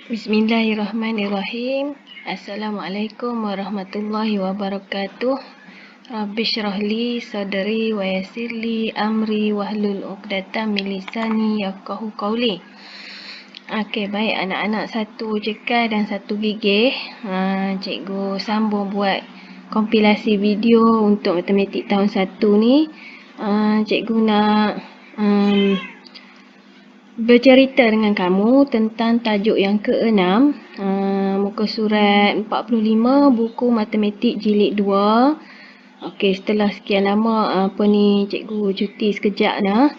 Bismillahirrahmanirrahim. Assalamualaikum warahmatullahi wabarakatuh. Rabbi shrah li sadri wa yassir li amri wahlul 'uqdatam min lisani yafqahu qawli. Okey, baik anak-anak, satu cekal dan satu gigih. Cikgu sambung buat kompilasi video untuk matematik tahun 1 ni. Cikgu nak bercerita dengan kamu tentang tajuk yang ke-6, muka surat 45, buku matematik jilid 2. Okey, setelah sekian lama cikgu cuti sekejap dah.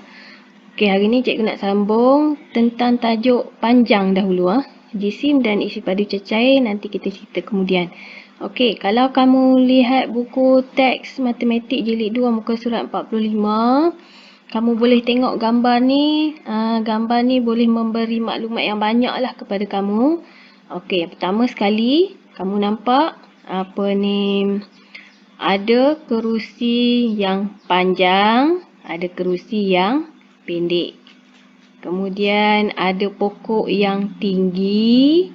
Okey, hari ni cikgu nak sambung tentang tajuk panjang dahulu. Jisim dan isi padu cecair nanti kita cerita kemudian. Okey, kalau kamu lihat buku teks matematik jilid 2 muka surat 45, kamu boleh tengok gambar ni. Gambar ni boleh memberi maklumat yang banyak lah kepada kamu. Okey, yang pertama sekali, kamu nampak ada kerusi yang panjang, ada kerusi yang pendek. Kemudian ada pokok yang tinggi,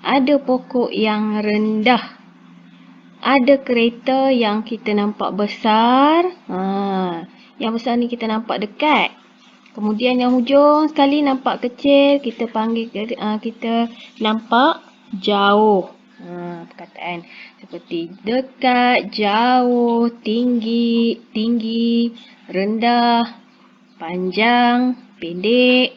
ada pokok yang rendah. Ada kereta yang kita nampak besar. Yang besar ni kita nampak dekat. Kemudian yang hujung sekali nampak kecil, kita nampak jauh. Perkataan seperti dekat, jauh, tinggi, rendah, panjang, pendek.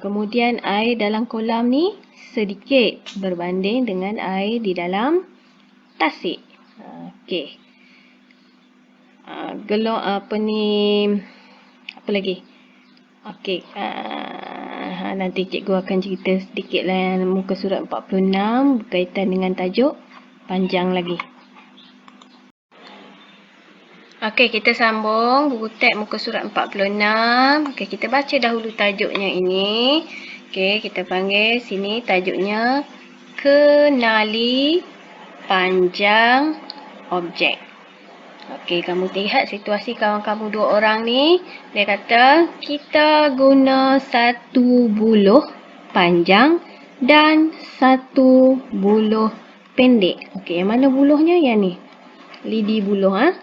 Kemudian air dalam kolam ni sedikit berbanding dengan air di dalam tasik. Okey. Apa lagi? Okey. Nanti cikgu akan cerita sedikit lah muka surat 46 berkaitan dengan tajuk panjang lagi. Okey, kita sambung buku teks muka surat 46. Okey, kita baca dahulu tajuknya ini. Okey, kita panggil sini tajuknya kenali panjang objek. Okey, kamu lihat situasi kawan kamu dua orang ni. Dia kata, kita guna satu buluh panjang dan satu buluh pendek. Okey, yang mana buluhnya? Yang ni. Lidi buluh.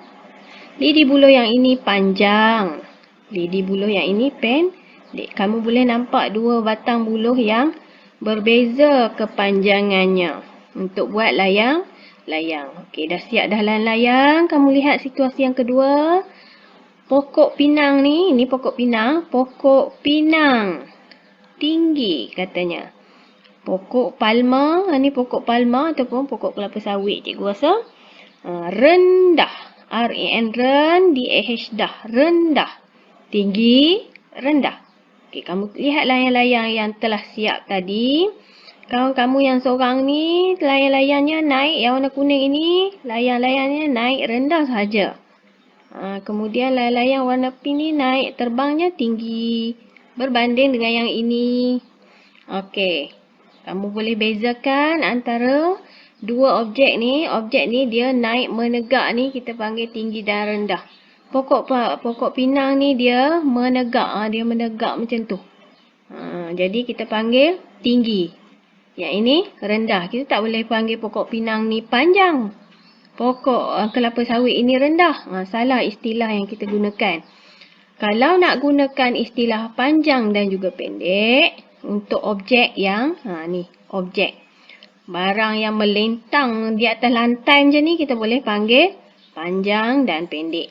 Lidi buluh yang ini panjang. Lidi buluh yang ini pendek. Kamu boleh nampak dua batang buluh yang berbeza kepanjangannya. Untuk buat layang. Okey, dah siap dah layang. Kamu lihat situasi yang kedua. Pokok pinang ni, ini pokok pinang. Pokok pinang tinggi katanya. Pokok palma, ni pokok palma ataupun pokok kelapa sawit cikgu rasa. Rendah. R-E-N, D-A-H, dah. Rendah. Tinggi, rendah. Okey, kamu lihat layang-layang yang telah siap tadi. Kawan kamu yang seorang ni, layang-layangnya naik, yang warna kuning ini, layang-layangnya naik rendah sahaja. Kemudian layang-layang warna pink ni naik terbangnya tinggi, berbanding dengan yang ini. Okey, kamu boleh bezakan antara dua objek ni. Objek ni dia naik menegak ni, kita panggil tinggi dan rendah. Pokok pinang ni dia menegak, dia menegak macam tu. Jadi kita panggil tinggi. Yang ini rendah. Kita tak boleh panggil pokok pinang ni panjang. Pokok kelapa sawit ini rendah. Salah istilah yang kita gunakan. Kalau nak gunakan istilah panjang dan juga pendek untuk objek yang ni, objek. Barang yang melintang di atas lantai macam ni kita boleh panggil panjang dan pendek.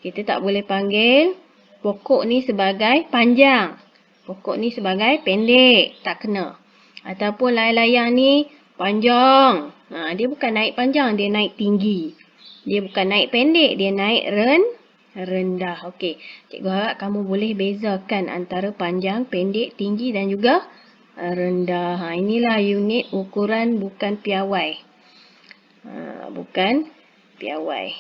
Kita tak boleh panggil pokok ni sebagai panjang. Pokok ni sebagai pendek. Tak kena. Ataupun layang-layang ni panjang. Dia bukan naik panjang, dia naik tinggi. Dia bukan naik pendek, dia naik rendah. Okey, cikgu harap kamu boleh bezakan antara panjang, pendek, tinggi dan juga rendah. Inilah unit ukuran bukan piawai. Bukan piawai.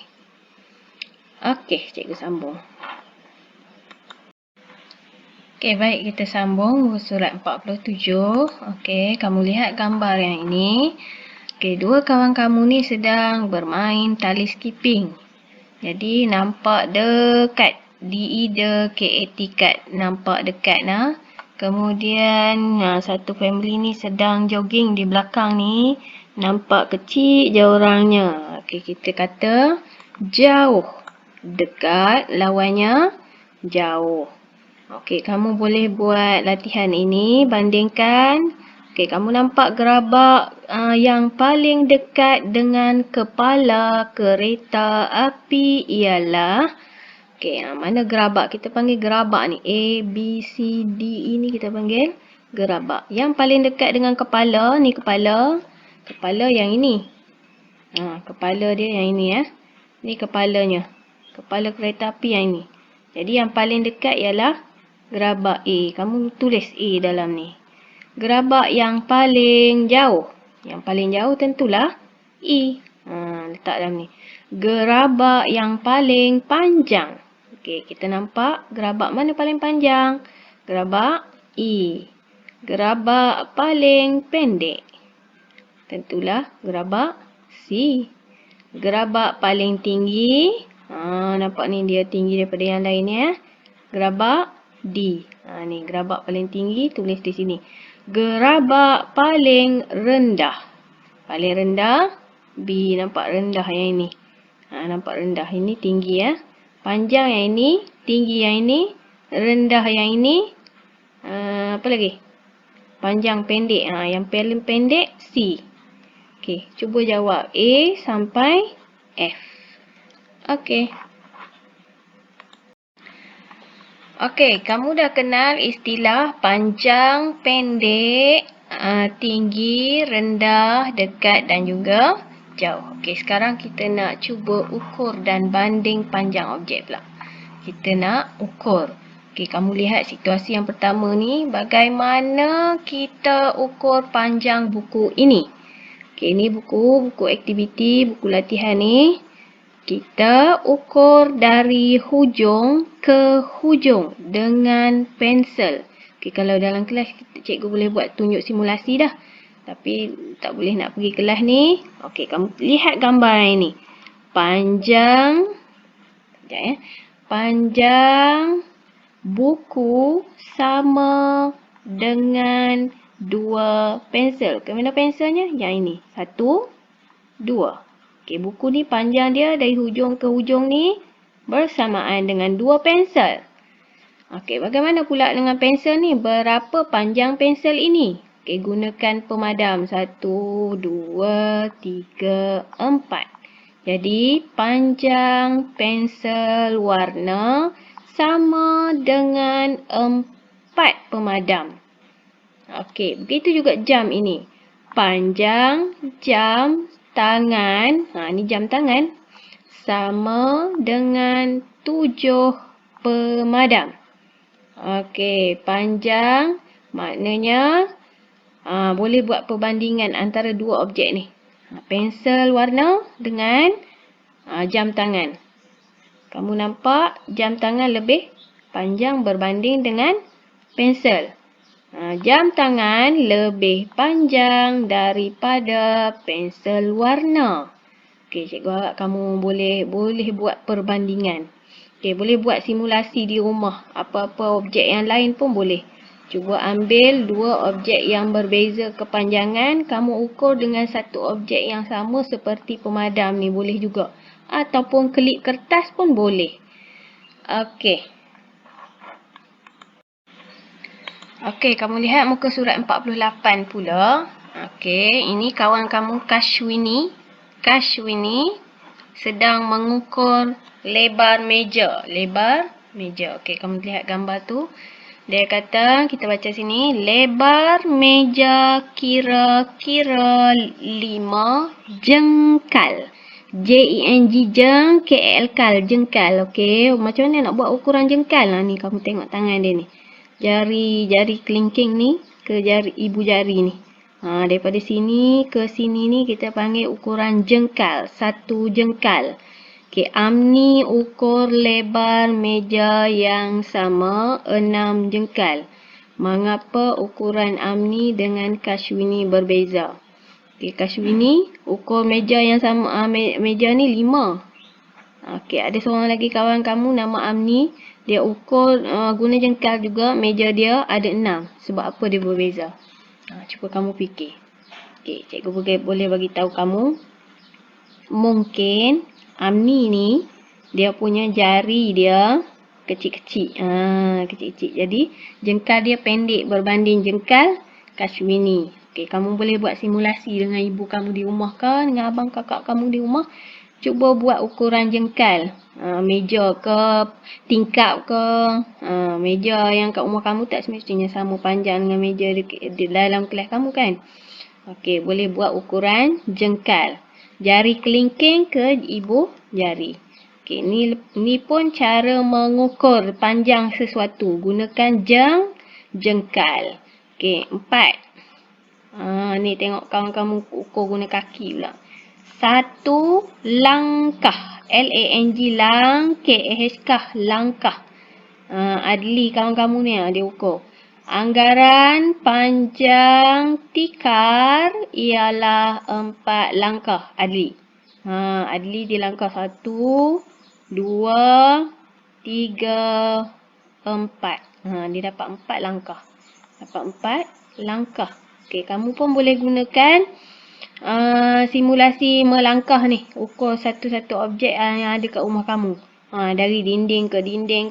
Okey, cikgu sambung. Okey, baik, kita sambung surat 47. Okey, kamu lihat gambar yang ini. Okey, dua kawan kamu ni sedang bermain tali skipping. Jadi nampak dekat. D-E-K-A-T, kat. Nampak dekat. Kemudian satu family ni sedang jogging di belakang ni. Nampak kecil je orangnya. Okey, kita kata jauh. Dekat lawannya jauh. Okey, kamu boleh buat latihan ini. Bandingkan. Okey, kamu nampak gerabak yang paling dekat dengan kepala kereta api ialah, okey, mana gerabak? Kita panggil gerabak ni. A, B, C, D, E ni kita panggil gerabak. Yang paling dekat dengan kepala ni kepala. Kepala yang ini. Kepala dia yang ini ya. Ni kepalanya. Kepala kereta api yang ini. Jadi yang paling dekat ialah gerabak A. Kamu tulis A dalam ni. Gerabak yang paling jauh. Yang paling jauh tentulah E. Letak dalam ni. Gerabak yang paling panjang. Okey, kita nampak gerabak mana paling panjang? Gerabak E. Gerabak paling pendek. Tentulah gerabak C. Gerabak paling tinggi. Nampak ni dia tinggi daripada yang lain ya. Gerabak D. Ni gerabak paling tinggi, tulis di sini. Gerabak paling rendah. Paling rendah B. Nampak rendah yang ini. Nampak rendah. Ini tinggi ya. Panjang yang ini, tinggi yang ini, rendah yang ini. Apa lagi? Panjang pendek. Yang paling pendek C. Okey, cuba jawab A sampai F. Okey. Okey, kamu dah kenal istilah panjang, pendek, tinggi, rendah, dekat dan juga jauh. Okey, sekarang kita nak cuba ukur dan banding panjang objek pula. Kita nak ukur. Okey, kamu lihat situasi yang pertama ni. Bagaimana kita ukur panjang buku ini? Okey, ini buku aktiviti, buku latihan ni. Kita ukur dari hujung ke hujung dengan pensel. Okey, kalau dalam kelas cikgu boleh buat tunjuk simulasi dah. Tapi tak boleh nak pergi kelas ni. Okey, kamu lihat gambar ini. Panjang. Sekejap ya. Panjang buku sama dengan 2 pensel. Ke mana penselnya? Yang ini. 1, 2. Okey, buku ni panjang dia dari hujung ke hujung ni bersamaan dengan 2 pensel. Okey, bagaimana pula dengan pensel ni? Berapa panjang pensel ini? Okey, gunakan pemadam. 1, 2, 3, 4. Jadi, panjang pensel warna sama dengan 4 pemadam. Okey, begitu juga jam ini. Panjang jam tangan, ni jam tangan, sama dengan 7 pemadam. Okey, panjang maknanya boleh buat perbandingan antara dua objek ni. Pensel warna dengan jam tangan. Kamu nampak jam tangan lebih panjang berbanding dengan pensel. Jam tangan lebih panjang daripada pensel warna. Okey, cikgu harap kamu boleh buat perbandingan. Okey, boleh buat simulasi di rumah. Apa-apa objek yang lain pun boleh. Cuba ambil 2 objek yang berbeza kepanjangan. Kamu ukur dengan satu objek yang sama seperti pemadam ni. Boleh juga. Ataupun kelip kertas pun boleh. Okey. Okey, kamu lihat muka surat 48 pula. Okey, ini kawan kamu Kashwini. Kashwini sedang mengukur lebar meja. Lebar meja. Okey, kamu lihat gambar tu. Dia kata, kita baca sini, lebar meja kira-kira 5 jengkal. J-E-N-G, jeng, K-L, kal, jengkal. Okey, macam mana nak buat ukuran jengkal? Ni kamu tengok tangan dia ni. Jari kelingking ni ke jari ibu jari ni. Daripada sini ke sini ni kita panggil ukuran jengkal. 1 jengkal. Okey, Amni ukur lebar meja yang sama 6 jengkal. Mengapa ukuran Amni dengan Kashwini berbeza? Okey, Kashwini ukur meja yang sama, meja ni 5. Okey, ada seorang lagi kawan kamu nama Amni. dia ukur guna jengkal juga, meja dia ada 6. Sebab apa dia berbeza? Cuba kamu fikir. Okey, cikgu boleh bagi tahu kamu. Mungkin Amni ni dia punya jari dia kecil-kecil. Kecil-kecil. Jadi jengkal dia pendek berbanding jengkal Kashmini. Okey, kamu boleh buat simulasi dengan ibu kamu di rumah ke, dengan abang kakak kamu di rumah. Cuba buat ukuran jengkal. Meja ke, tingkap ke. Meja yang kat rumah kamu tak semestinya sama panjang dengan meja di dalam kelas kamu kan. Okey, boleh buat ukuran jengkal. Jari kelingking ke ibu jari. Okey, ni pun cara mengukur panjang sesuatu. Gunakan jengkal. Okey, 4. Ni tengok kawan kamu ukur guna kaki pula. 1 langkah. L-A-N-G K-A-H-K langkah. Adli kawan kamu ni dia ukur. Anggaran panjang tikar ialah 4 langkah. Adli. Adli di langkah 1, 2, 3, 4. Dia dapat 4 langkah. Dapat 4 langkah. Okey, kamu pun boleh gunakan simulasi melangkah ni. Ukur satu-satu objek yang ada kat rumah kamu. Dari dinding ke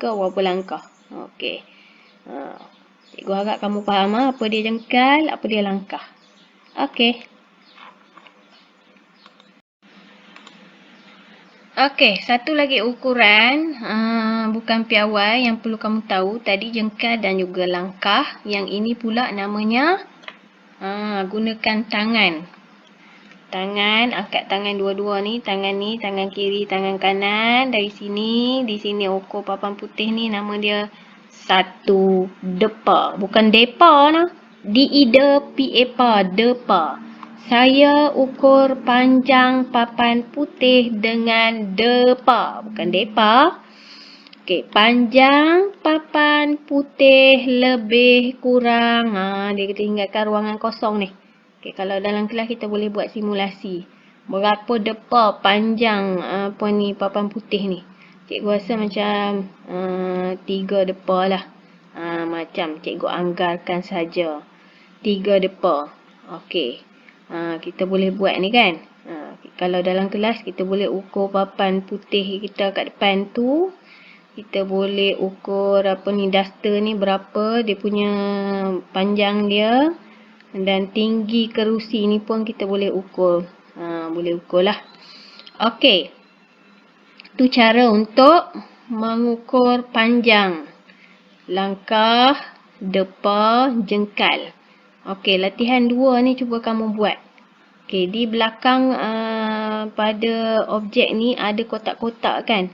berapa langkah. Okey. Cikgu harap kamu faham apa dia jengkal, apa dia langkah. Okey. Okey, satu lagi ukuran bukan piawai yang perlu kamu tahu. Tadi jengkal dan juga langkah. Yang ini pula namanya gunakan tangan. Angkat tangan dua-dua ni, tangan kiri, tangan kanan. Dari sini, di sini ukur papan putih ni nama dia 1 depa. Bukan depa nah. D-E-P-A-P-A, depa. Saya ukur panjang papan putih dengan depa. Bukan depa. Okey, panjang papan putih lebih kurang. Dia tinggalkan ruangan kosong ni. Okey, kalau dalam kelas kita boleh buat simulasi. Berapa depa panjang papan putih ni? Cikgu rasa macam 3 depa lah. Macam cikgu anggarkan saja. 3 depa. Okey. Kita boleh buat ni kan? Kalau dalam kelas kita boleh ukur papan putih kita kat depan tu. Kita boleh ukur duster ni berapa dia punya panjang dia. Dan tinggi kerusi ni pun kita boleh ukur. Boleh ukur lah. Okey. Itu cara untuk mengukur panjang. Langkah, depa, jengkal. Okey, latihan 2 ni cuba kamu buat. Okey, di belakang pada objek ni ada kotak-kotak kan.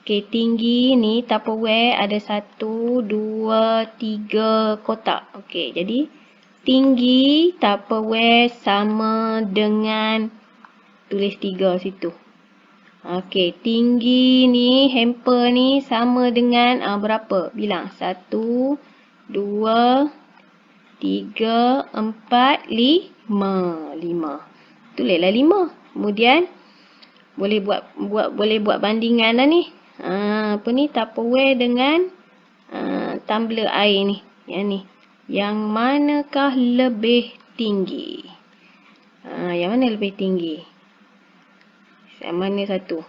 Okey, tinggi ni Tupperware ada 1, 2, 3 kotak. Okey, jadi tinggi Tupperware sama dengan tulis 3 situ. Okey, tinggi ni hamper ni sama dengan berapa? Bilang 1, 2, 3, 4, 5. Tulislah 5. Kemudian boleh buat bandingan lah ni. Tupperware dengan tumbler air ni. Yang ni. Yang manakah lebih tinggi? Yang mana lebih tinggi? Yang mana satu?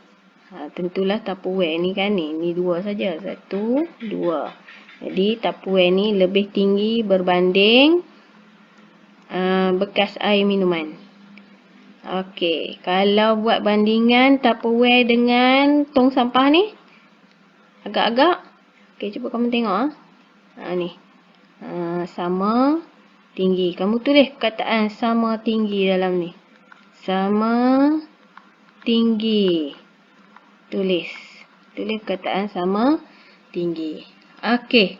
Tentulah Tupperware ni kan ni. Ni 2 saja. 1, 2. Jadi Tupperware ni lebih tinggi berbanding bekas air minuman. Okey, kalau buat bandingan Tupperware dengan tong sampah ni agak-agak. Okey, cuba kamu tengok ni. Sama tinggi. Kamu tulis perkataan sama tinggi dalam ni. Sama tinggi. Tulis perkataan sama tinggi. Okey.